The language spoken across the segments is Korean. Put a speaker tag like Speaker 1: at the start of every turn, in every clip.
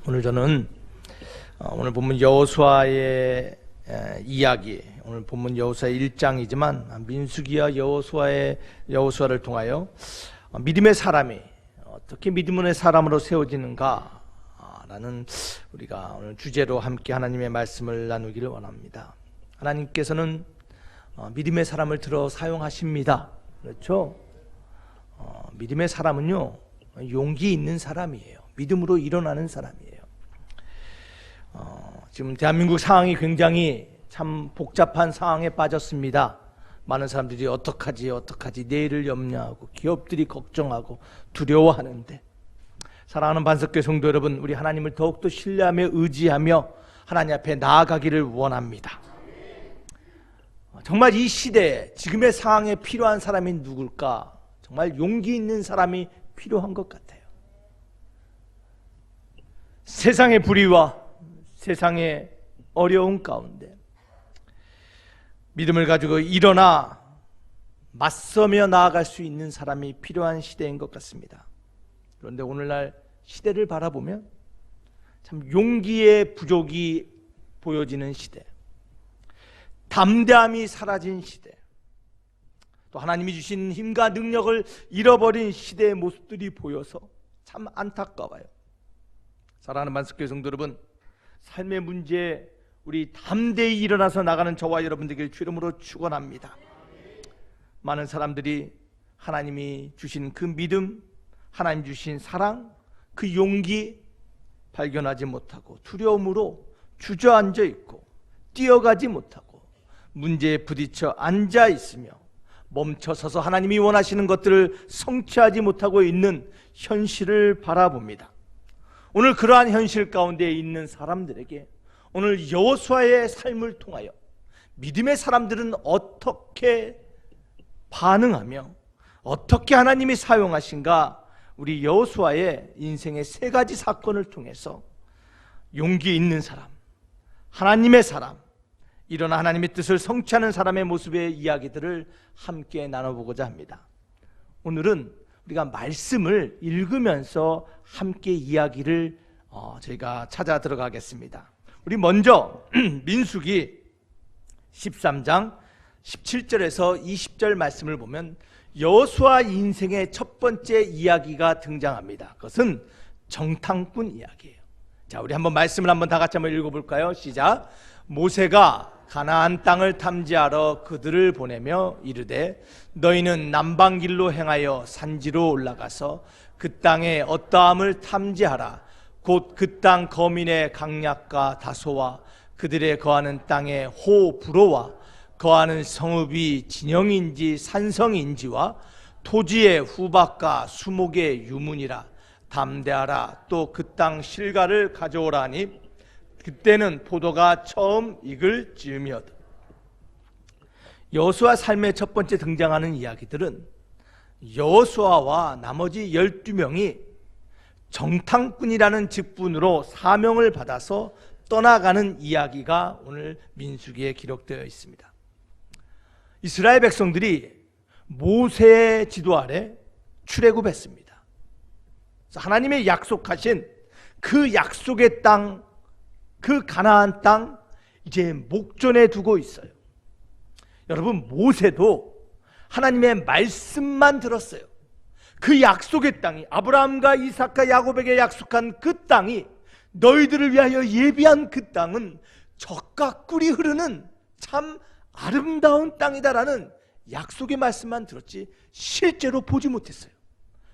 Speaker 1: 오늘 저는 오늘 본문 여호수아의 이야기, 오늘 본문 여호수아 1장이지만 민수기와 여호수아를 통하여 믿음의 사람이 어떻게 믿음의 사람으로 세워지는가 라는 우리가 오늘 주제로 함께 하나님의 말씀을 나누기를 원합니다. 하나님께서는 믿음의 사람을 들어 사용하십니다. 그렇죠? 믿음의 사람은요, 용기 있는 사람이에요. 믿음으로 일어나는 사람이에요. 지금 대한민국 상황이 굉장히 참 복잡한 상황에 빠졌습니다. 많은 사람들이 어떡하지 내일을 염려하고 기업들이 걱정하고 두려워하는데, 사랑하는 반석교회 성도 여러분, 우리 하나님을 더욱더 신뢰하며 의지하며 하나님 앞에 나아가기를 원합니다. 정말 이 시대에 지금의 상황에 필요한 사람이 누굴까? 정말 용기 있는 사람이 필요한 것 같아요. 세상의 불의와 세상의 어려운 가운데 믿음을 가지고 일어나 맞서며 나아갈 수 있는 사람이 필요한 시대인 것 같습니다. 그런데 오늘날 시대를 바라보면 참 용기의 부족이 보여지는 시대, 담대함이 사라진 시대, 또 하나님이 주신 힘과 능력을 잃어버린 시대의 모습들이 보여서 참 안타까워요. 사랑하는 반석교회 성도 여러분, 삶의 문제에 우리 담대히 일어나서 나가는 저와 여러분들에게 주름으로 축원합니다. 많은 사람들이 하나님이 주신 그 믿음, 하나님 주신 사랑, 그 용기 발견하지 못하고 두려움으로 주저앉아 있고 뛰어가지 못하고 문제에 부딪혀 앉아 있으며 멈춰서서 하나님이 원하시는 것들을 성취하지 못하고 있는 현실을 바라봅니다. 오늘 그러한 현실 가운데 있는 사람들에게 오늘 여호수아의 삶을 통하여 믿음의 사람들은 어떻게 반응하며 어떻게 하나님이 사용하신가, 우리 여호수아의 인생의 세 가지 사건을 통해서 용기 있는 사람, 하나님의 사람, 일어나 하나님의 뜻을 성취하는 사람의 모습의 이야기들을 함께 나눠보고자 합니다. 오늘은 우리가 말씀을 읽으면서 함께 이야기를 저희가 찾아 들어가겠습니다. 우리 먼저 민수기 13장 17절에서 20절 말씀을 보면 여호수아 인생의 첫 번째 이야기가 등장합니다. 그것은 정탐꾼 이야기예요. 자, 우리 한번 말씀을 다 같이 한번 읽어볼까요? 시작. 모세가 가나안 땅을 탐지하러 그들을 보내며 이르되 너희는 남방길로 행하여 산지로 올라가서 그 땅의 어떠함을 탐지하라. 곧 그 땅 거민의 강약과 다소와 그들의 거하는 땅의 호불호와 거하는 성읍이 진영인지 산성인지와 토지의 후박과 수목의 유문이라. 담대하라. 또 그 땅 실과를 가져오라니 그때는 포도가 처음 익을 즈음이었다. 여호수아 삶의 첫 번째 등장하는 이야기들은 여호수아와 나머지 12명이 정탐꾼이라는 직분으로 사명을 받아서 떠나가는 이야기가 오늘 민수기에 기록되어 있습니다. 이스라엘 백성들이 모세의 지도 아래 출애굽했습니다. 하나님의 약속하신 그 약속의 땅, 그 가나안 땅 이제 목전에 두고 있어요. 여러분, 모세도 하나님의 말씀만 들었어요. 그 약속의 땅이, 아브라함과 이삭과 야곱에게 약속한 그 땅이, 너희들을 위하여 예비한 그 땅은 젖과 꿀이 흐르는 참 아름다운 땅이다라는 약속의 말씀만 들었지 실제로 보지 못했어요.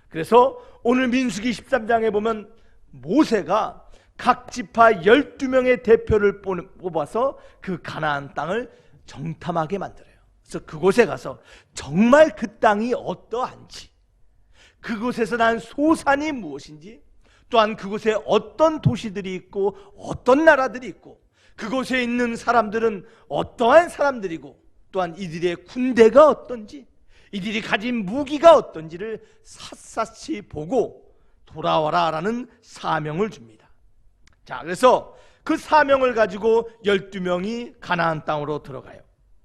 Speaker 1: 그래서 오늘 민수기 13장에 보면 모세가 각 지파 12명의 대표를 뽑아서 그 가나안 땅을 정탐하게 만들어요. 그래서 그곳에 가서 정말 그 땅이 어떠한지, 그곳에서 난 소산이 무엇인지, 또한 그곳에 어떤 도시들이 있고 어떤 나라들이 있고 그곳에 있는 사람들은 어떠한 사람들이고 또한 이들의 군대가 어떤지, 이들이 가진 무기가 어떤지를 샅샅이 보고 돌아와라 라는 사명을 줍니다. 자, 그래서 그 사명을 가지고 12명이 가나안 땅으로 들어가요.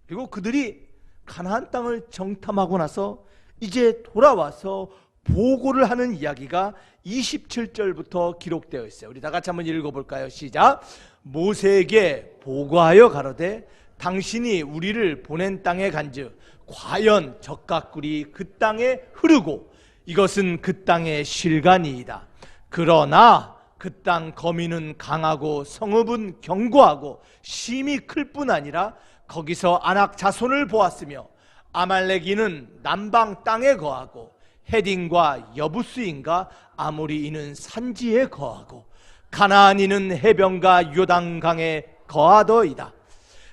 Speaker 1: 그리고 그들이 가나안 땅을 정탐하고 나서 이제 돌아와서 보고를 하는 이야기가 27절부터 기록되어 있어요. 우리 다 같이 한번 읽어볼까요? 시작. 모세에게 보고하여 가로되 당신이 우리를 보낸 땅에 간즉 과연 젖과 꿀이 그 땅에 흐르고 이것은 그 땅의 실간이이다. 그러나 그 땅 거민은 강하고 성읍은 견고하고 심이 클 뿐 아니라 거기서 아낙 자손을 보았으며 아말렉인은 남방 땅에 거하고 헤딘과 여부스인과 아모리인은 산지에 거하고 가나안인은 해변과 요단강에 거하더이다.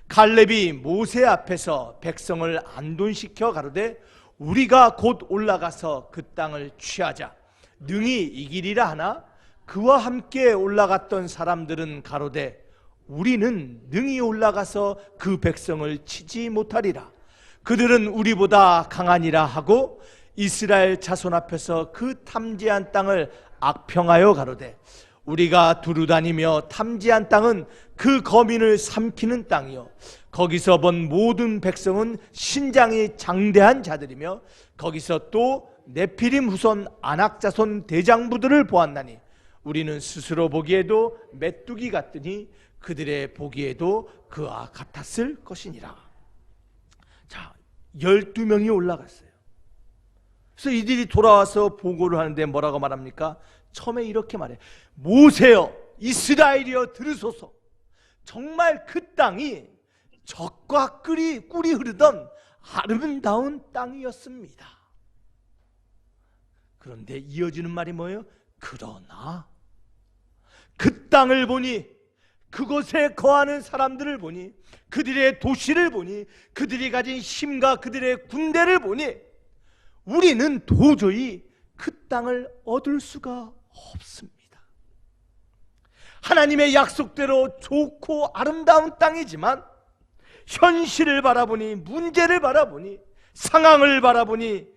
Speaker 1: 갈렙이 모세 앞에서 백성을 안돈시켜 가로되 우리가 곧 올라가서 그 땅을 취하자 능히 이기리라 하나 그와 함께 올라갔던 사람들은 가로되 우리는 능히 올라가서 그 백성을 치지 못하리라. 그들은 우리보다 강하니라 하고 이스라엘 자손 앞에서 그 탐지한 땅을 악평하여 가로되 우리가 두루다니며 탐지한 땅은 그 거민을 삼키는 땅이요 거기서 본 모든 백성은 신장이 장대한 자들이며 거기서 또 네피림 후손 아낙 자손 대장부들을 보았나니 우리는 스스로 보기에도 메뚜기 같으니 그들의 보기에도 그와 같았을 것이니라. 자, 12명이 올라갔어요. 그래서 이들이 돌아와서 보고를 하는데 뭐라고 말합니까? 처음에 이렇게 말해. 모세여 이스라엘이여 들으소서. 정말 그 땅이 젖과 꿀이 흐르던 아름다운 땅이었습니다. 그런데 이어지는 말이 뭐예요? 그러나 그 땅을 보니 그곳에 거하는 사람들을 보니 그들의 도시를 보니 그들이 가진 힘과 그들의 군대를 보니 우리는 도저히 그 땅을 얻을 수가 없습니다. 하나님의 약속대로 좋고 아름다운 땅이지만 현실을 바라보니 문제를 바라보니 상황을 바라보니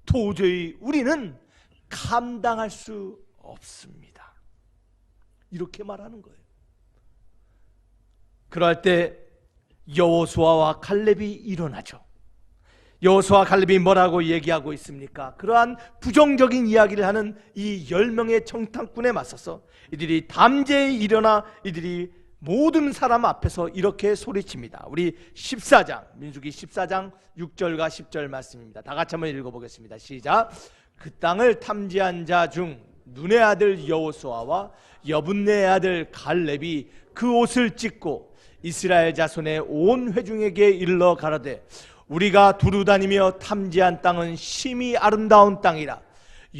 Speaker 1: 도저히 우리는 감당할 수 없습니다. 이렇게 말하는 거예요. 그럴 때 여호수아와 칼렙이 일어나죠. 여호수아 칼렙이 뭐라고 얘기하고 있습니까? 그러한 부정적인 이야기를 하는 이 10명의 정탐꾼에 맞서서 이들이 담대히 일어나 이들이 모든 사람 앞에서 이렇게 소리칩니다. 우리 14장 민수기 14장 6절과 10절 말씀입니다. 다 같이 한번 읽어보겠습니다. 시작. 그 땅을 탐지한 자 중 눈의 아들 여호수아와 여분네의 아들 갈렙이 그 옷을 찢고 이스라엘 자손의 온 회중에게 일러 가라되 우리가 두루다니며 탐지한 땅은 심히 아름다운 땅이라.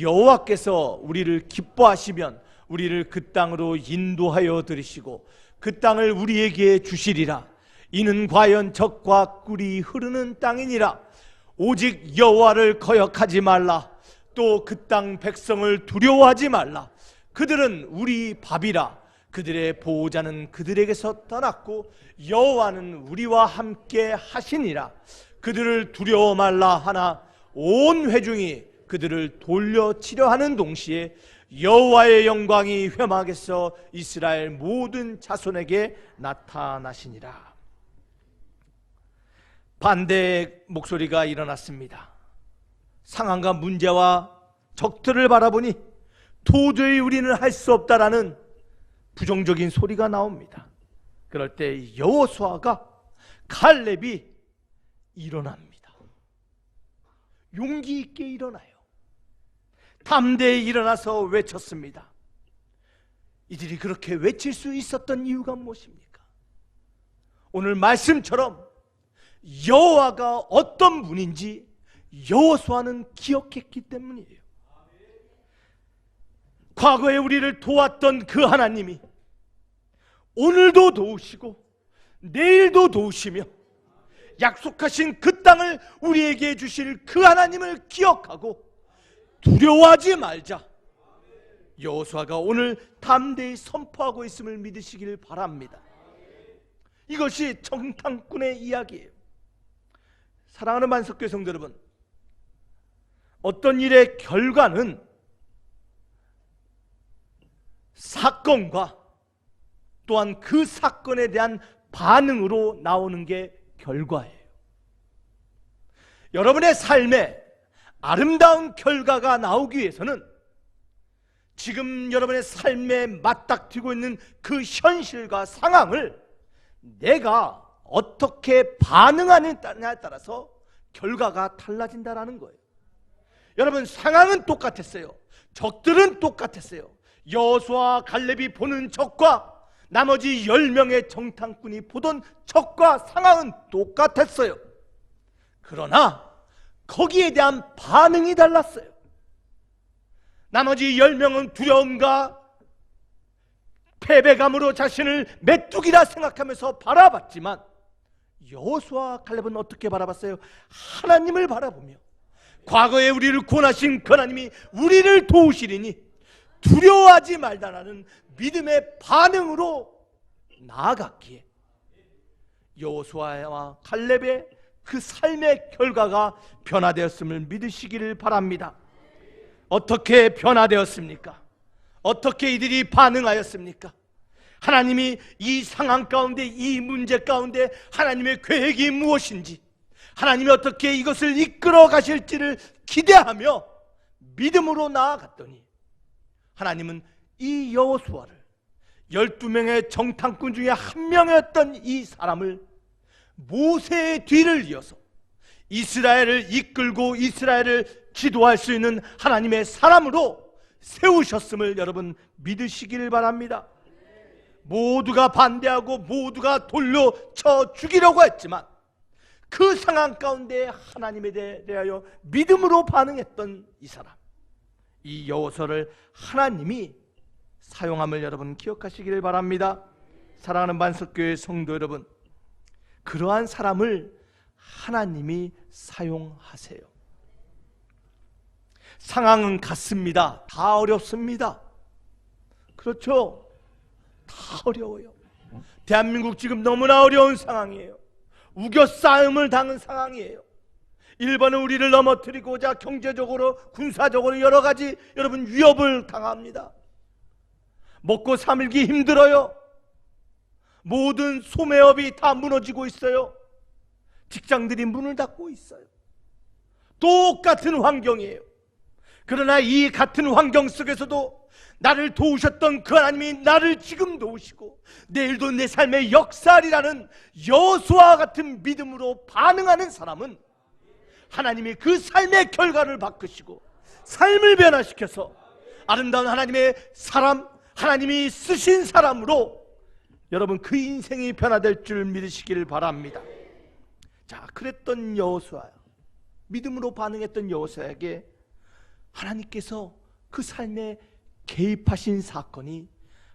Speaker 1: 여호와께서 우리를 기뻐하시면 우리를 그 땅으로 인도하여 들으시고 그 땅을 우리에게 주시리라. 이는 과연 젖과 꿀이 흐르는 땅이니라. 오직 여호와를 거역하지 말라. 또 그 땅 백성을 두려워하지 말라. 그들은 우리 밥이라. 그들의 보호자는 그들에게서 떠났고 여호와는 우리와 함께 하시니라. 그들을 두려워 말라 하나 온 회중이 그들을 돌려치려 하는 동시에 여호와의 영광이 회막에서 이스라엘 모든 자손에게 나타나시니라. 반대의 목소리가 일어났습니다. 상황과 문제와 적들을 바라보니 도저히 우리는 할 수 없다라는 부정적인 소리가 나옵니다. 그럴 때 여호수아가 갈렙이 일어납니다. 용기 있게 일어나요. 담대히 일어나서 외쳤습니다. 이들이 그렇게 외칠 수 있었던 이유가 무엇입니까? 오늘 말씀처럼 여호와가 어떤 분인지 여호수아는 기억했기 때문이에요. 과거에 우리를 도왔던 그 하나님이 오늘도 도우시고 내일도 도우시며 약속하신 그 땅을 우리에게 주실 그 하나님을 기억하고 두려워하지 말자. 여호수아가 오늘 담대히 선포하고 있음을 믿으시길 바랍니다. 이것이 정탐꾼의 이야기예요. 사랑하는 만석교회 성도 여러분, 어떤 일의 결과는 사건과 또한 그 사건에 대한 반응으로 나오는 게 결과예요. 여러분의 삶에 아름다운 결과가 나오기 위해서는 지금 여러분의 삶에 맞닥뜨리고 있는 그 현실과 상황을 내가 어떻게 반응하느냐에 따라서 결과가 달라진다라는 거예요. 여러분, 상황은 똑같았어요. 적들은 똑같았어요. 여호수아와 갈렙이 보는 적과 나머지 10명의 정탐꾼이 보던 적과 상황은 똑같았어요. 그러나 거기에 대한 반응이 달랐어요. 나머지 10명은 두려움과 패배감으로 자신을 메뚜기라 생각하면서 바라봤지만 여호수아와 갈렙은 어떻게 바라봤어요? 하나님을 바라보며 과거에 우리를 구원하신 그 하나님이 우리를 도우시리니 두려워하지 말다라는 믿음의 반응으로 나아갔기에 여호수아와 갈렙의 그 삶의 결과가 변화되었음을 믿으시기를 바랍니다. 어떻게 변화되었습니까? 어떻게 이들이 반응하였습니까? 하나님이 이 상황 가운데, 이 문제 가운데 하나님의 계획이 무엇인지, 하나님이 어떻게 이것을 이끌어 가실지를 기대하며 믿음으로 나아갔더니 하나님은 이 여호수아를 12명의 정탐꾼 중에 한 명이었던 이 사람을 모세의 뒤를 이어서 이스라엘을 이끌고 이스라엘을 지도할 수 있는 하나님의 사람으로 세우셨음을 여러분 믿으시길 바랍니다. 모두가 반대하고 모두가 돌려쳐 죽이려고 했지만 그 상황 가운데 하나님에 대하여 믿음으로 반응했던 이 사람, 이 여호수아를 하나님이 사용함을 여러분 기억하시기를 바랍니다. 사랑하는 만석교회 성도 여러분, 그러한 사람을 하나님이 사용하세요. 상황은 같습니다. 다 어렵습니다. 그렇죠? 다 어려워요. 대한민국 지금 너무나 어려운 상황이에요. 우겨싸움을 당한 상황이에요. 일본은 우리를 넘어뜨리고자 경제적으로 군사적으로 여러 가지 여러분 위협을 당합니다. 먹고 살기 힘들어요. 모든 소매업이 다 무너지고 있어요. 직장들이 문을 닫고 있어요. 똑같은 환경이에요. 그러나 이 같은 환경 속에서도 나를 도우셨던 그 하나님이 나를 지금 도우시고 내일도 내 삶의 역사리라는 여호수아와 같은 믿음으로 반응하는 사람은 하나님이 그 삶의 결과를 바꾸시고 삶을 변화시켜서 아름다운 하나님의 사람, 하나님이 쓰신 사람으로 여러분 그 인생이 변화될 줄 믿으시기를 바랍니다. 자, 그랬던 여호수아, 믿음으로 반응했던 여호수아에게 하나님께서 그 삶에 개입하신 사건이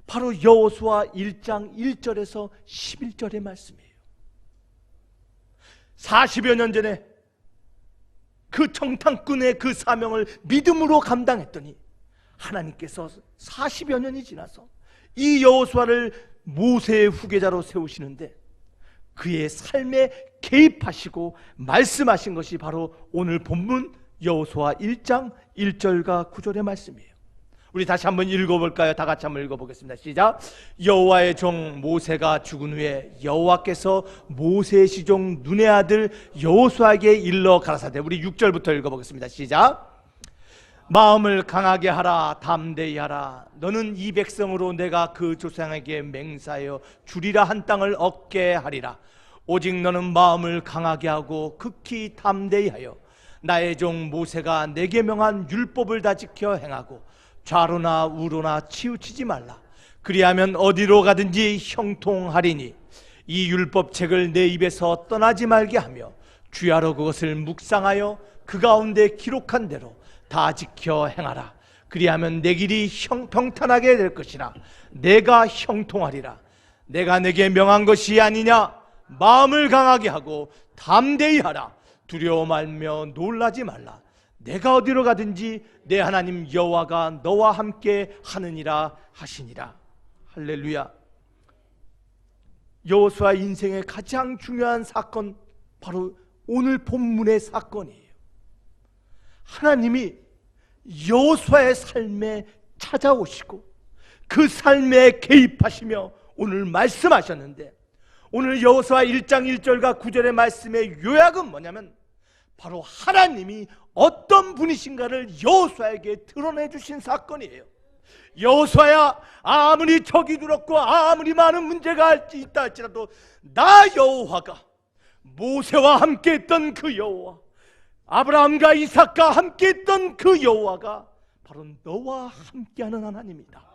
Speaker 1: 바로 여호수아 1장 1절에서 11절의 말씀이에요. 40여 년 전에 그 정탐꾼의 그 사명을 믿음으로 감당했더니 하나님께서 40여 년이 지나서 이 여호수아를 모세의 후계자로 세우시는데 그의 삶에 개입하시고 말씀하신 것이 바로 오늘 본문 여호수아 1장 1절과 9절의 말씀이에요. 우리 다시 한번 읽어볼까요? 다 같이 한번 읽어보겠습니다. 시작. 여호와의 종 모세가 죽은 후에 여호와께서 모세의 시종 눈의 아들 여호수아에게 일러 가라사대. 우리 6절부터 읽어보겠습니다. 시작. 마음을 강하게 하라, 담대히 하라. 너는 이 백성으로 내가 그 조상에게 맹세하여 주리라 한 땅을 얻게 하리라. 오직 너는 마음을 강하게 하고 극히 담대히 하여 나의 종 모세가 내게 명한 율법을 다 지켜 행하고 좌로나 우로나 치우치지 말라. 그리하면 어디로 가든지 형통하리니 이 율법책을 내 입에서 떠나지 말게 하며 주야로 그것을 묵상하여 그 가운데 기록한 대로 다 지켜 행하라. 그리하면 내 길이 평탄하게 될 것이라. 내가 형통하리라. 내가 내게 명한 것이 아니냐. 마음을 강하게 하고 담대히 하라. 두려워 말며 놀라지 말라. 내가 어디로 가든지 내 하나님 여호와가 너와 함께 하느니라 하시니라. 할렐루야. 여호수아 인생의 가장 중요한 사건, 바로 오늘 본문의 사건이에요. 하나님이 여호수아의 삶에 찾아오시고 그 삶에 개입하시며 오늘 말씀하셨는데, 오늘 여호수아 1장 1절과 9절의 말씀의 요약은 뭐냐면 바로 하나님이 어떤 분이신가를 여호수아에게 드러내 주신 사건이에요. 여호수아야, 아무리 적이 두렵고 아무리 많은 문제가 있다 할지라도 나 여호와가 모세와 함께 했던 그 여호와, 아브라함과 이삭과 함께 했던 그 여호와가 바로 너와 함께하는 하나님이다.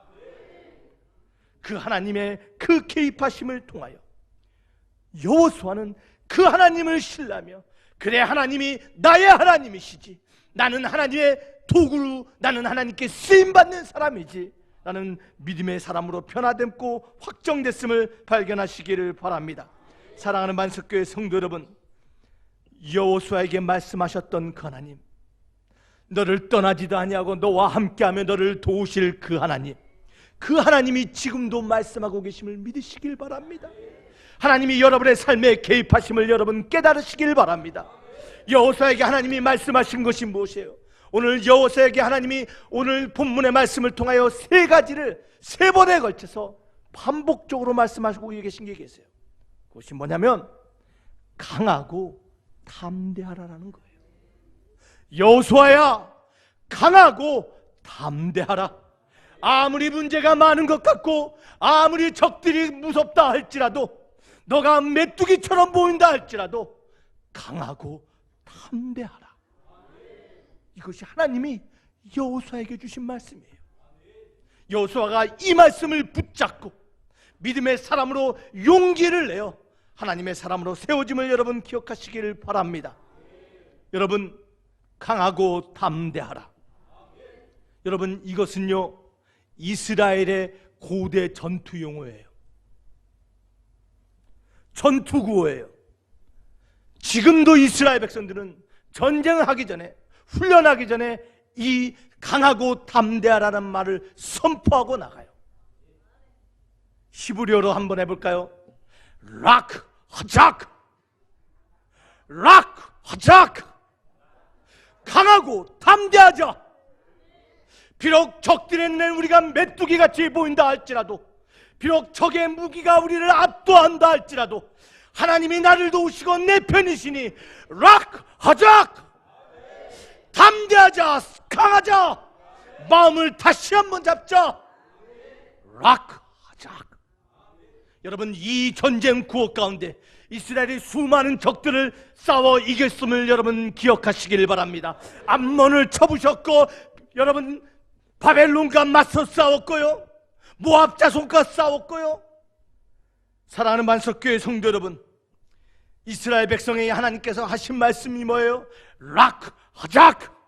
Speaker 1: 그 하나님의 그 개입하심을 통하여 여호수아는 그 하나님을 신뢰하며, 그래, 하나님이 나의 하나님이시지, 나는 하나님의 도구로, 나는 하나님께 쓰임받는 사람이지, 나는 믿음의 사람으로 변화됨고 확정됐음을 발견하시기를 바랍니다. 사랑하는 만석교회 성도 여러분, 여호수아에게 말씀하셨던 그 하나님, 너를 떠나지도 아니하고 너와 함께하며 너를 도우실 그 하나님, 그 하나님이 지금도 말씀하고 계심을 믿으시길 바랍니다. 하나님이 여러분의 삶에 개입하심을 여러분 깨달으시길 바랍니다. 여호수아에게 하나님이 말씀하신 것이 무엇이에요? 오늘 여호수아에게 하나님이 오늘 본문의 말씀을 통하여 세 가지를 세 번에 걸쳐서 반복적으로 말씀하시고 계신 게 계세요. 그것이 뭐냐면 강하고 담대하라라는 거예요. 여호수아야, 강하고 담대하라. 아무리 문제가 많은 것 같고 아무리 적들이 무섭다 할지라도, 너가 메뚜기처럼 보인다 할지라도 강하고 담대하라. 이것이 하나님이 여호수아에게 주신 말씀이에요. 여호수아가 이 말씀을 붙잡고 믿음의 사람으로 용기를 내어 하나님의 사람으로 세워짐을 여러분 기억하시기를 바랍니다. 여러분, 강하고 담대하라. 여러분, 이것은요 이스라엘의 고대 전투 용어예요. 전투 구호예요. 지금도 이스라엘 백성들은 전쟁을 하기 전에, 훈련하기 전에 이 강하고 담대하라는 말을 선포하고 나가요. 히브리어로 한번 해볼까요? 락 하작, 락 하작. 강하고 담대하자. 비록 적들의 눈에 우리가 메뚜기같이 보인다 할지라도, 비록 적의 무기가 우리를 압도한다 할지라도 하나님이 나를 도우시고 내 편이시니 락 하작, 담대하자, 강하자, 마음을 다시 한번 잡자, 락 하작. 여러분, 이 전쟁 구호 가운데 이스라엘이 수많은 적들을 싸워 이겼음을 여러분 기억하시길 바랍니다. 암몬을 쳐부셨고, 여러분 바벨론과 맞서 싸웠고요, 모압 자손과 싸웠고요. 사랑하는 만석교회 성도 여러분, 이스라엘 백성에게 하나님께서 하신 말씀이 뭐예요? 락 하작,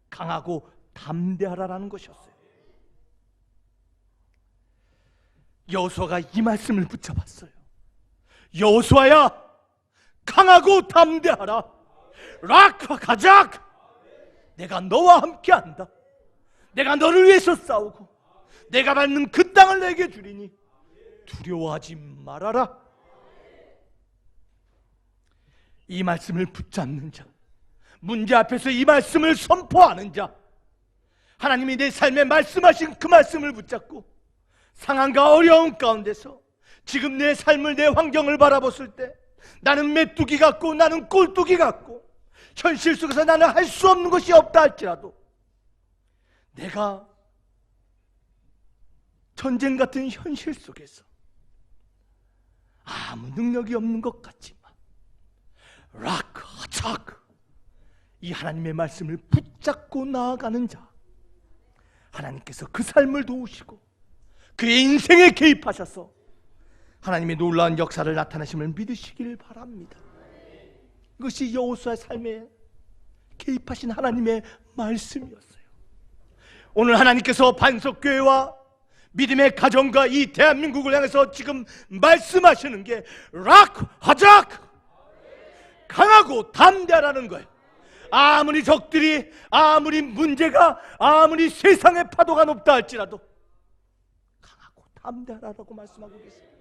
Speaker 1: 강하고 담대하라라는 것이었어요. 여호수아가 이 말씀을 붙잡았어요. 여호수아야, 강하고 담대하라. 락 하작, 내가 너와 함께한다. 내가 너를 위해서 싸우고 내가 받는 그 땅을 내게 주리니 두려워하지 말아라. 이 말씀을 붙잡는 자, 문제 앞에서 이 말씀을 선포하는 자, 하나님이 내 삶에 말씀하신 그 말씀을 붙잡고 상황과 어려움 가운데서 지금 내 삶을, 내 환경을 바라봤을 때 나는 메뚜기 같고 나는 꼴뚜기 같고 현실 속에서 나는 할 수 없는 것이 없다 할지라도, 내가 전쟁 같은 현실 속에서 아무 능력이 없는 것 같지만 락 하작, 이 하나님의 말씀을 붙잡고 나아가는 자, 하나님께서 그 삶을 도우시고 그의 인생에 개입하셔서 하나님의 놀라운 역사를 나타내심을 믿으시길 바랍니다. 이것이 여호수아의 삶에 개입하신 하나님의 말씀이었어요. 오늘 하나님께서 반석교회와 믿음의 가정과 이 대한민국을 향해서 지금 말씀하시는 게 락 하작, 강하고 담대하라는 거예요. 아무리 적들이, 아무리 문제가, 아무리 세상의 파도가 높다 할지라도 강하고 담대하라고 말씀하고 계세요.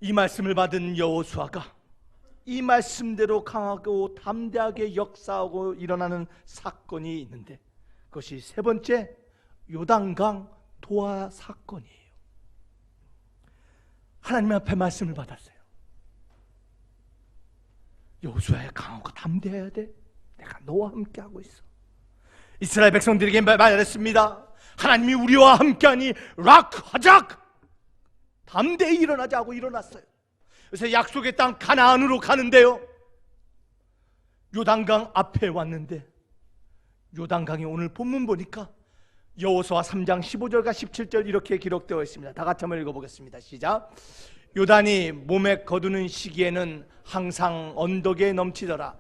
Speaker 1: 이 말씀을 받은 여호수아가 이 말씀대로 강하고 담대하게 역사하고 일어나는 사건이 있는데, 그것이 세 번째 요단강 도하 사건이에요. 하나님 앞에 말씀을 받았어요. 여호수아야, 강하고 담대해야 돼. 내가 너와 함께 하고 있어. 이스라엘 백성들에게 말했습니다. 하나님이 우리와 함께하니 락하자, 담대히 일어나자 하고 일어났어요. 그래서 약속의 땅 가나안으로 가는데요, 요단강 앞에 왔는데, 요단강이 오늘 본문 보니까 여호수아 3장 15절과 17절 이렇게 기록되어 있습니다. 다 같이 한번 읽어보겠습니다. 시작. 요단이 몸에 거두는 시기에는 항상 언덕에 넘치더라.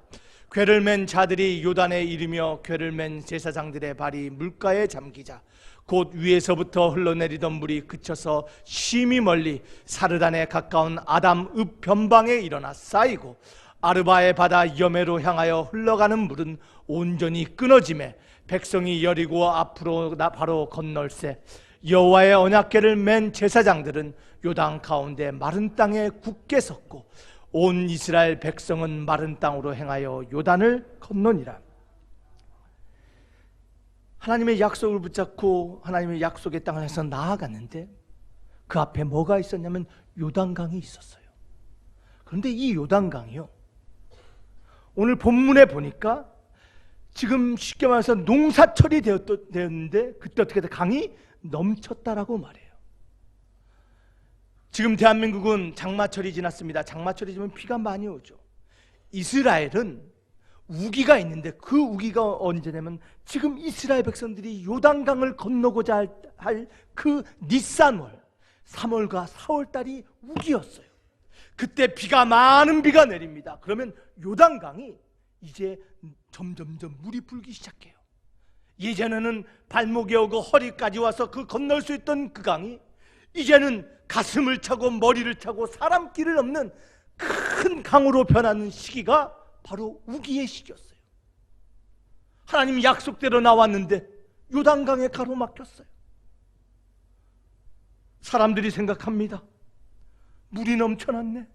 Speaker 1: 궤를 맨 자들이 요단에 이르며 궤를 맨 제사장들의 발이 물가에 잠기자 곧 위에서부터 흘러내리던 물이 그쳐서 심히 멀리 사르단에 가까운 아담 읍 변방에 일어나 쌓이고 아르바의 바다 여매로 향하여 흘러가는 물은 온전히 끊어지매 백성이 여리고 앞으로 바로 건널세 여호와의 언약궤를 맨 제사장들은 요단 가운데 마른 땅에 굳게 섰고 온 이스라엘 백성은 마른 땅으로 행하여 요단을 건너니라. 하나님의 약속을 붙잡고 하나님의 약속의 땅을 해서 나아갔는데 그 앞에 뭐가 있었냐면 요단강이 있었어요. 그런데 이 요단강이요, 오늘 본문에 보니까 지금 쉽게 말해서 농사철이 되었는데 그때 어떻게 강이 넘쳤다라고 말해요. 지금 대한민국은 장마철이 지났습니다. 장마철이 지면 비가 많이 오죠. 이스라엘은 우기가 있는데 그 우기가 언제냐면 지금 이스라엘 백성들이 요단강을 건너고자 할 그 니산월 3월과 4월달이 우기였어요. 그때 비가 많은 비가 내립니다. 그러면 요단강이 이제 점점점 물이 불기 시작해요. 예전에는 발목에 오고 허리까지 와서 그 건널 수 있던 그 강이 이제는 가슴을 차고 머리를 차고 사람 길을 넘는 큰 강으로 변하는 시기가 바로 우기의 시기였어요. 하나님 약속대로 나왔는데 요단강에 가로막혔어요. 사람들이 생각합니다. 물이 넘쳐났네.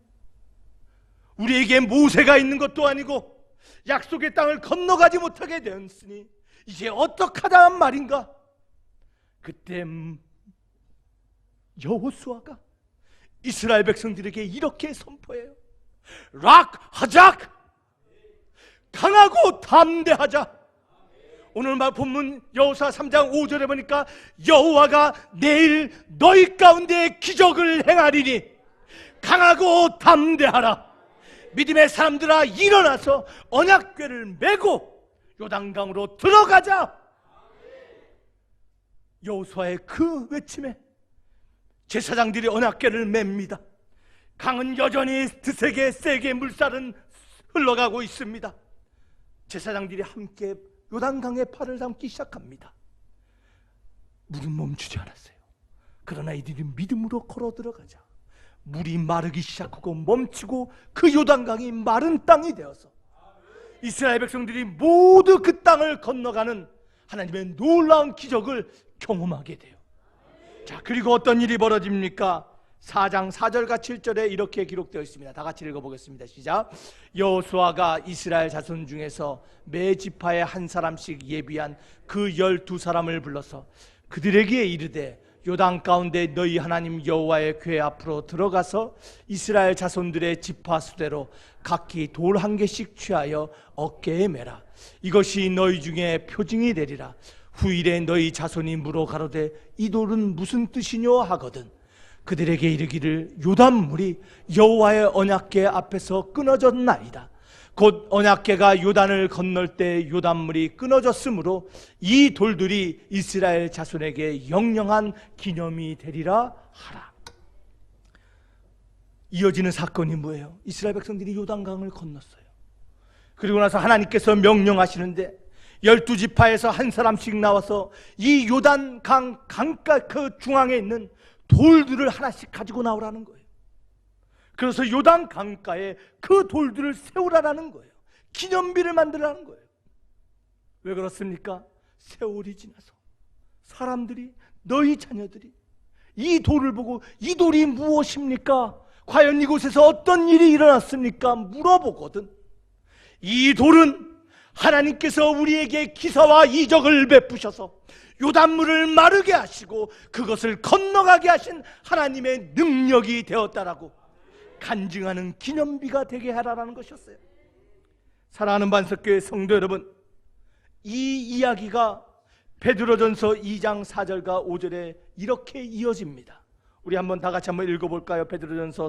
Speaker 1: 우리에게 모세가 있는 것도 아니고 약속의 땅을 건너가지 못하게 되었으니 이제 어떡하자는 말인가. 그때 여호수아가 이스라엘 백성들에게 이렇게 선포해요. 락하자, 강하고 담대하자. 오늘 본문 여호수아 3장 5절에 보니까 여호와가 내일 너희 가운데 기적을 행하리니 강하고 담대하라. 믿음의 사람들아 일어나서 언약궤를 메고 요단강으로 들어가자. 여호수아의 그 외침에 제사장들이 언약궤를 맵니다. 강은 여전히 드세게 세게 물살은 흘러가고 있습니다. 제사장들이 함께 요단강에 팔을 담기 시작합니다. 물은 멈추지 않았어요. 그러나 이들이 믿음으로 걸어 들어가자 물이 마르기 시작하고 멈추고 그 요단강이 마른 땅이 되어서 이스라엘 백성들이 모두 그 땅을 건너가는 하나님의 놀라운 기적을 경험하게 돼요. 자, 그리고 어떤 일이 벌어집니까? 4장 4절과 7절에 이렇게 기록되어 있습니다. 다 같이 읽어보겠습니다. 시작. 여호수아가 이스라엘 자손 중에서 매 지파에 한 사람씩 예비한 그 12사람을 불러서 그들에게 이르되 요단 가운데 너희 하나님 여호와의 궤 앞으로 들어가서 이스라엘 자손들의 지파 수대로 각기 돌 한 개씩 취하여 어깨에 매라. 이것이 너희 중에 표징이 되리라. 후일에 너희 자손이 물어 가로되 이 돌은 무슨 뜻이뇨 하거든 그들에게 이르기를 요단물이 여호와의 언약궤 앞에서 끊어졌나이다. 곧 언약궤가 요단을 건널 때 요단물이 끊어졌으므로 이 돌들이 이스라엘 자손에게 영영한 기념이 되리라 하라. 이어지는 사건이 뭐예요? 이스라엘 백성들이 요단강을 건넜어요. 그리고 나서 하나님께서 명령하시는데 12지파에서 한 사람씩 나와서 이 요단강 강가 그 중앙에 있는 돌들을 하나씩 가지고 나오라는 거예요. 그래서 요단 강가에 그 돌들을 세우라는 거예요. 기념비를 만들라는 거예요. 왜 그렇습니까? 세월이 지나서 사람들이, 너희 자녀들이 이 돌을 보고 이 돌이 무엇입니까? 과연 이곳에서 어떤 일이 일어났습니까? 물어보거든. 이 돌은 하나님께서 우리에게 기사와 이적을 베푸셔서 요단물을 마르게 하시고 그것을 건너가게 하신 하나님의 능력이 되었다라고 간증하는 기념비가 되게 하라는 것이었어요. 사랑하는 반석교회 성도 여러분, 이 이야기가 베드로전서 2장 4절과 5절에 이렇게 이어집니다. 우리 한번 다 같이 한번 읽어볼까요? 베드로전서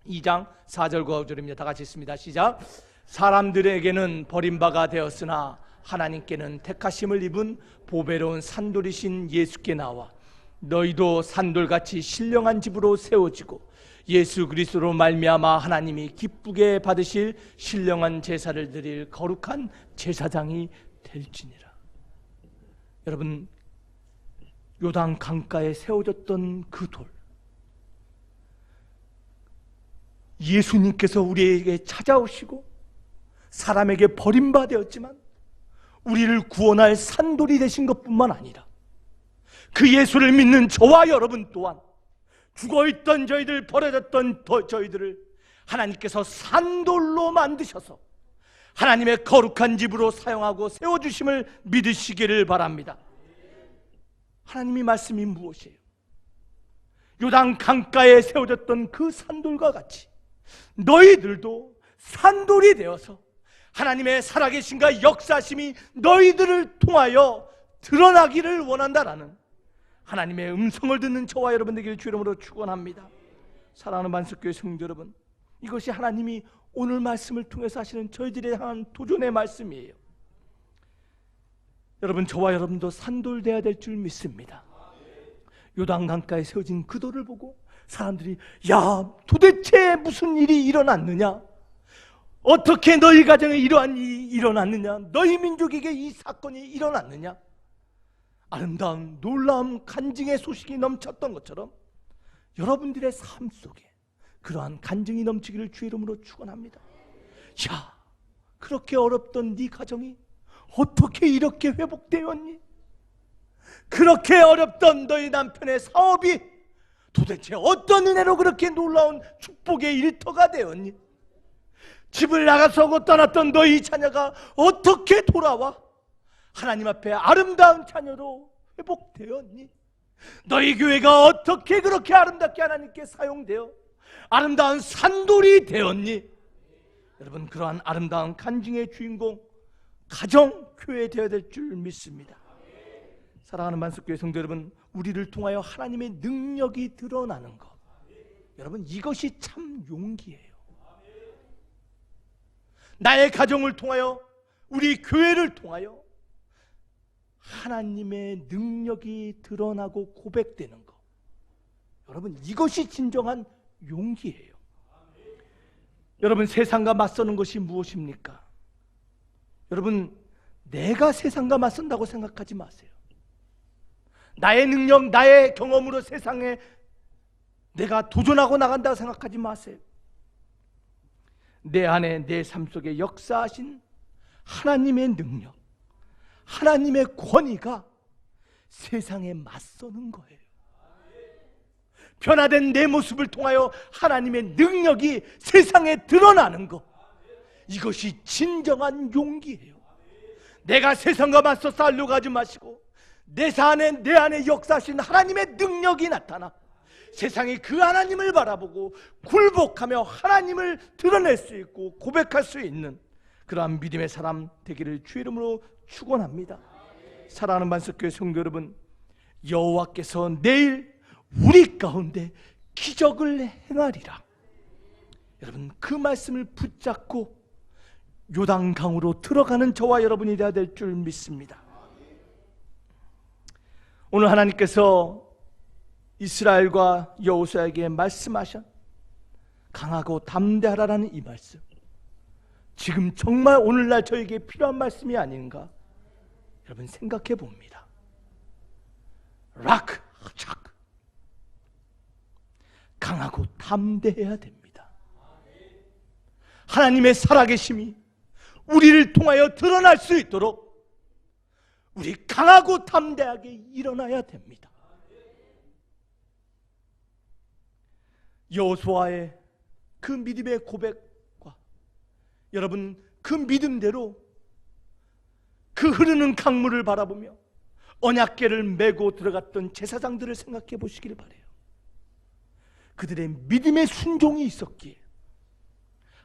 Speaker 1: 2장 4절과 5절입니다. 다 같이 읽습니다. 시작. 사람들에게는 버림바가 되었으나 하나님께는 택하심을 입은 보배로운 산돌이신 예수께 나와 너희도 산돌같이 신령한 집으로 세워지고 예수 그리스도로 말미암아 하나님이 기쁘게 받으실 신령한 제사를 드릴 거룩한 제사장이 될지니라. 여러분, 요단 강가에 세워졌던 그 돌, 예수님께서 우리에게 찾아오시고 사람에게 버림받았지만 우리를 구원할 산돌이 되신 것뿐만 아니라 그 예수를 믿는 저와 여러분 또한 죽어있던 저희들, 버려졌던 저희들을 하나님께서 산돌로 만드셔서 하나님의 거룩한 집으로 사용하고 세워주심을 믿으시기를 바랍니다. 하나님의 말씀이 무엇이에요? 요단 강가에 세워졌던 그 산돌과 같이 너희들도 산돌이 되어서 하나님의 살아계신과 역사심이 너희들을 통하여 드러나기를 원한다라는 하나님의 음성을 듣는 저와 여러분 되기를 주 이름으로 축원합니다. 사랑하는 만석교회 성도 여러분, 이것이 하나님이 오늘 말씀을 통해서 하시는 저희들에 향한 도전의 말씀이에요. 여러분, 저와 여러분도 산돌되어야 될 줄 믿습니다. 요단강가에 세워진 그 돌을 보고 사람들이 야, 도대체 무슨 일이 일어났느냐? 어떻게 너희 가정에 이러한 일이 일어났느냐? 너희 민족에게 이 사건이 일어났느냐? 아름다운 놀라운 간증의 소식이 넘쳤던 것처럼 여러분들의 삶 속에 그러한 간증이 넘치기를 주의 이름으로 축원합니다. 야, 그렇게 어렵던 네 가정이 어떻게 이렇게 회복되었니? 그렇게 어렵던 너희 남편의 사업이 도대체 어떤 은혜로 그렇게 놀라운 축복의 일터가 되었니? 집을 나가서 떠났던 너희 자녀가 어떻게 돌아와 하나님 앞에 아름다운 자녀로 회복되었니? 너희 교회가 어떻게 그렇게 아름답게 하나님께 사용되어 아름다운 산돌이 되었니? 여러분, 그러한 아름다운 간증의 주인공 가정, 교회 되어야 될 줄 믿습니다. 사랑하는 만석교회 성도 여러분, 우리를 통하여 하나님의 능력이 드러나는 것, 여러분, 이것이 참 용기예요. 나의 가정을 통하여, 우리 교회를 통하여 하나님의 능력이 드러나고 고백되는 것, 여러분, 이것이 진정한 용기예요. 여러분, 세상과 맞서는 것이 무엇입니까? 여러분, 내가 세상과 맞선다고 생각하지 마세요. 나의 능력, 나의 경험으로 세상에 내가 도전하고 나간다고 생각하지 마세요. 내 안에, 내 삶 속에 역사하신 하나님의 능력, 하나님의 권위가 세상에 맞서는 거예요. 변화된 내 모습을 통하여 하나님의 능력이 세상에 드러나는 것, 이것이 진정한 용기예요. 내가 세상과 맞서 싸우려고 하지 마시고 내 안에 역사하신 하나님의 능력이 나타나 세상이 그 하나님을 바라보고 굴복하며 하나님을 드러낼 수 있고 고백할 수 있는 그러한 믿음의 사람 되기를 주의 이름으로 축원합니다. 사랑하는 만석교회 성도 여러분, 여호와께서 내일 우리 가운데 기적을 행하리라. 여러분, 그 말씀을 붙잡고 요단강으로 들어가는 저와 여러분이 되어야 될 줄 믿습니다. 오늘 하나님께서 이스라엘과 여호수아에게 말씀하신 강하고 담대하라는 이 말씀, 지금 정말 오늘날 저에게 필요한 말씀이 아닌가 여러분 생각해 봅니다. 락, 착, 강하고 담대해야 됩니다. 하나님의 살아계심이 우리를 통하여 드러날 수 있도록 우리 강하고 담대하게 일어나야 됩니다. 여호수아의 그 믿음의 고백과 여러분 그 믿음대로 그 흐르는 강물을 바라보며 언약궤를 메고 들어갔던 제사장들을 생각해 보시길 바라요. 그들의 믿음의 순종이 있었기에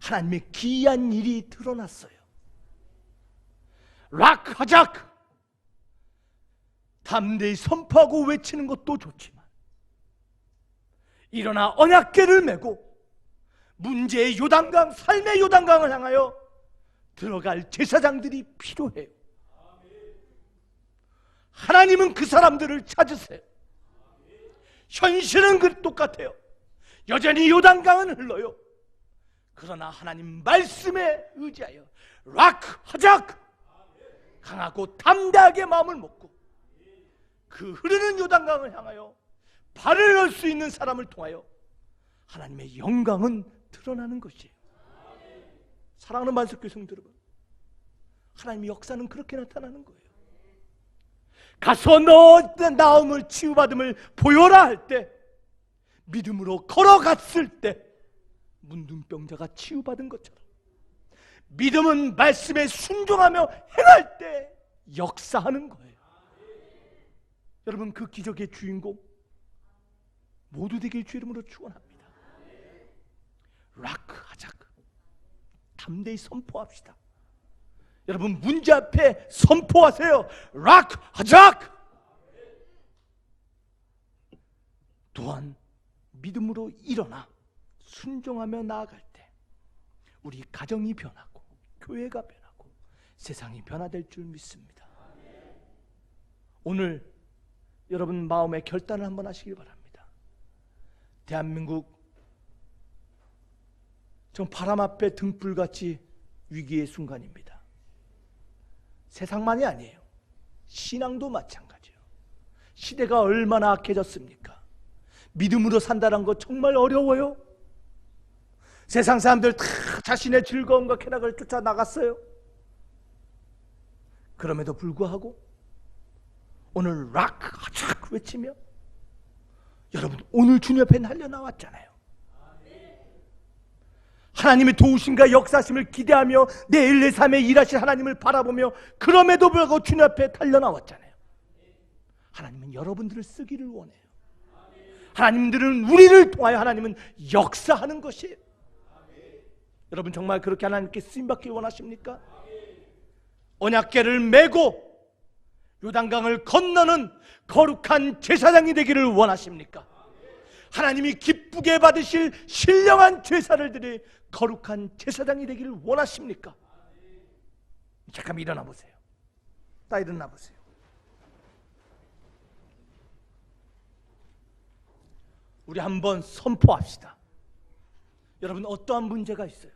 Speaker 1: 하나님의 기이한 일이 드러났어요. 락 하작 담대히 선포하고 외치는 것도 좋지만 일어나 언약궤를 메고 문제의 요단강, 삶의 요단강을 향하여 들어갈 제사장들이 필요해요. 하나님은 그 사람들을 찾으세요. 현실은 똑같아요. 여전히 요단강은 흘러요. 그러나 하나님 말씀에 의지하여 락 하작 강하고 담대하게 마음을 먹고 그 흐르는 요단강을 향하여 발을 넣을 수 있는 사람을 통하여 하나님의 영광은 드러나는 것이에요. 사랑하는 만석교회 성도 여러분, 하나님의 역사는 그렇게 나타나는 거예요. 가서 너 나음을 치유받음을 보여라 할 때, 믿음으로 걸어갔을 때 문둥병자가 치유받은 것처럼 믿음은 말씀에 순종하며 행할 때 역사하는 거예요. 여러분, 그 기적의 주인공 모두 되길 주 이름으로 축원합니다. 락 하작 담대히 선포합시다. 여러분, 문제 앞에 선포하세요. 락 하작. 또한 믿음으로 일어나 순종하며 나아갈 때 우리 가정이 변하고 교회가 변하고 세상이 변화될 줄 믿습니다. 오늘 여러분 마음의 결단을 한번 하시길 바랍니다. 대한민국 정 바람 앞에 등불같이 위기의 순간입니다. 세상만이 아니에요. 신앙도 마찬가지예요. 시대가 얼마나 악해졌습니까? 믿음으로 산다는 거 정말 어려워요. 세상 사람들 다 자신의 즐거움과 쾌락을 쫓아 나갔어요. 그럼에도 불구하고 오늘 락 하작 외치며 여러분 오늘 주님 앞에 날려 나왔잖아요. 하나님의 도우심과 역사심을 기대하며 내일 내 삶에 일하실 하나님을 바라보며 그럼에도 불구하고 주님 앞에 달려 나왔잖아요. 하나님은 여러분들을 쓰기를 원해요. 하나님들은 우리를 통하여 하나님은 역사하는 것이에요. 여러분 정말 그렇게 하나님께 쓰임받기 원하십니까? 언약궤를 메고 요단강을 건너는 거룩한 제사장이 되기를 원하십니까? 하나님이 기쁘게 받으실 신령한 제사를 드릴 거룩한 제사장이 되기를 원하십니까? 잠깐 일어나 보세요. 딱 일어나 보세요. 우리 한번 선포합시다. 여러분 어떠한 문제가 있어요?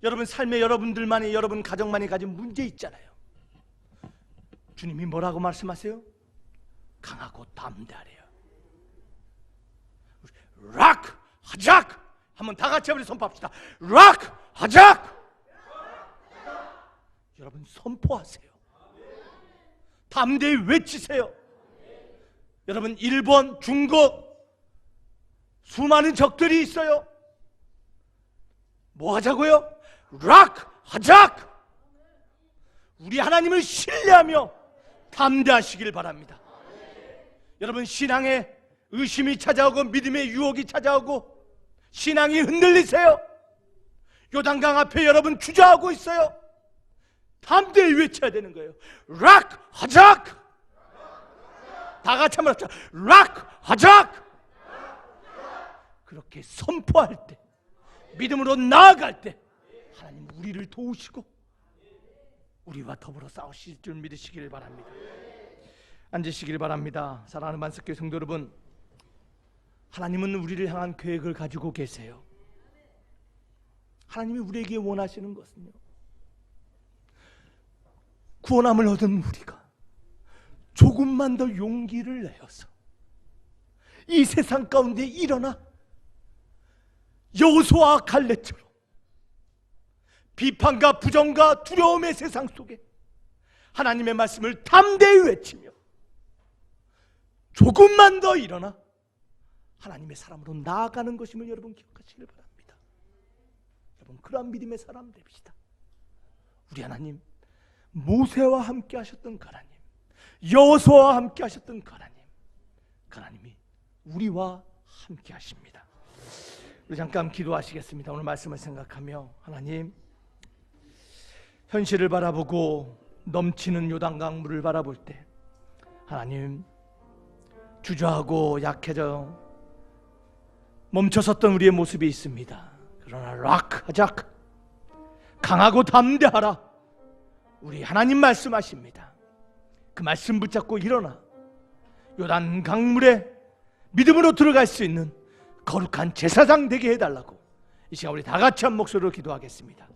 Speaker 1: 여러분 삶에 여러분들만이 여러분 가정만이 가진 문제 있잖아요. 주님이 뭐라고 말씀하세요? 강하고 담대하래요. 락 하작 한번 다 같이 우리 선포합시다. 락 하작. 여러분 선포하세요. 담대히 외치세요. 여러분 일본, 중국 수많은 적들이 있어요. 뭐 하자고요? 락 하작. 우리 하나님을 신뢰하며 담대하시길 바랍니다. 여러분 신앙에 의심이 찾아오고 믿음의 유혹이 찾아오고 신앙이 흔들리세요. 요단강 앞에 여러분 주저하고 있어요. 담대히 외쳐야 되는 거예요. 락 하작. 다 같이 한번 합시다. 락 하작. 그렇게 선포할 때 믿음으로 나아갈 때 하나님 우리를 도우시고 우리와 더불어 싸우실 줄 믿으시길 바랍니다. 앉으시길 바랍니다. 사랑하는 만석교회 성도 여러분, 하나님은 우리를 향한 계획을 가지고 계세요. 하나님이 우리에게 원하시는 것은요, 구원함을 얻은 우리가 조금만 더 용기를 내어서 이 세상 가운데 일어나 여호수아와 갈렙처럼 비판과 부정과 두려움의 세상 속에 하나님의 말씀을 담대히 외치며 조금만 더 일어나 하나님의 사람으로 나아가는 것임을 여러분 기억하시길 바랍니다. 여러분 그러한 믿음의 사람 됩시다. 우리 하나님, 모세와 함께 하셨던 그 하나님, 여호수아와 함께 하셨던 그 하나님, 그 하나님이 우리와 함께 하십니다. 우리 잠깐 기도하시겠습니다. 오늘 말씀을 생각하며 하나님, 현실을 바라보고 넘치는 요단강 물을 바라볼 때 하나님, 주저하고 약해져 멈춰섰던 우리의 모습이 있습니다. 그러나 락하자, 강하고 담대하라. 우리 하나님 말씀하십니다. 그 말씀 붙잡고 일어나 요단 강물에 믿음으로 들어갈 수 있는 거룩한 제사장 되게 해달라고 이 시간 우리 다 같이 한 목소리로 기도하겠습니다.